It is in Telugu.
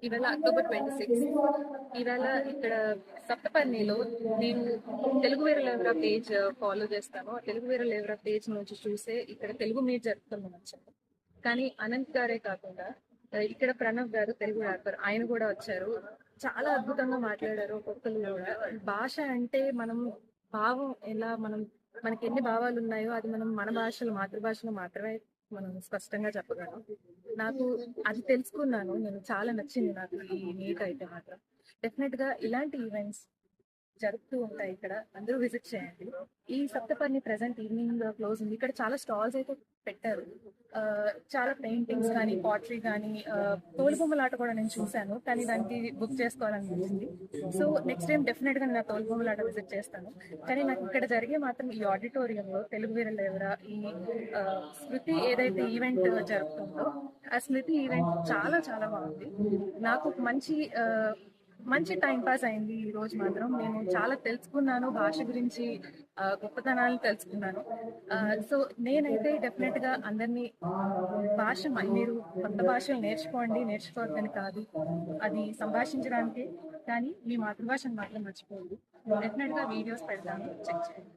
ఇవాళ అక్టోబర్ 26. ఇవాళ ఇక్కడ సప్తపర్ణిలో నేను తెలుగు వీరలేవరా పేజ్ ఫాలో చేస్తాను. ఆ తెలుగు వీరలేవరా పేజ్ నుంచి చూసే ఇక్కడ తెలుగు మీట్ జరుపుతున్నాం వచ్చాను. కానీ అనంత్ గారే కాకుండా ఇక్కడ ప్రణవ్ గారు తెలుగు ర్యాపర్ ఆయన కూడా వచ్చారు. చాలా అద్భుతంగా మాట్లాడారు. ఒక్కొక్కరు కూడా భాష అంటే మనం భావం ఎలా మనకి ఎన్ని భావాలు ఉన్నాయో అది మనం మన భాషలో మాతృభాషలో మాత్రమే మనం స్పష్టంగా చెప్పగలం. నాకు అది తెలుసుకున్నాను. నేను చాలా నచ్చింది నాకు ఈ మీట్ అయితే మాత్రం. డెఫినెట్ గా ఇలాంటి ఈవెంట్స్ జరుపుతూ ఉంటాయి ఇక్కడ. అందరూ విజిట్ చేయండి. ఈ సప్తపర్ణి ప్రెసెంట్ ఈవినింగ్ క్లోజ్ ఉంది. ఇక్కడ చాలా స్టాల్స్ అయితే పెట్టారు. ఆ, చాలా పెయింటింగ్స్ కానీ పాటరీ కానీ తోలుబొమ్మలాట కూడా నేను చూశాను. కానీ దానికి బుక్ చేసుకోవాలనిపించింది. సో నెక్స్ట్ టైం డెఫినెట్ గా నేను తోలుబొమ్మలాట విజిట్ చేస్తాను. కానీ నాకు ఇక్కడ జరిగే మాత్రం ఈ ఆడిటోరియంలో తెలుగు వీరులు ఎవరా ఈ ఆ, స్మృతి ఏదైతే ఈవెంట్ జరుగుతుందో ఆ స్మృతి ఈవెంట్ చాలా చాలా బాగుంది. నాకు మంచి టైం పాస్ అయింది ఈ రోజు మాత్రం. నేను చాలా తెలుసుకున్నాను భాష గురించి, గొప్పతనాలను తెలుసుకున్నాను. సో నేనైతే డెఫినెట్ గా అందరినీ మీరు కొత్త భాషలు నేర్చుకోవద్దని కాదు, అది సంభాషించడానికి. కానీ మీ మాతృభాషను మాత్రం మర్చిపోవద్దు. డెఫినెట్ గా వీడియోస్ పెడతాను, చెక్ చేయండి.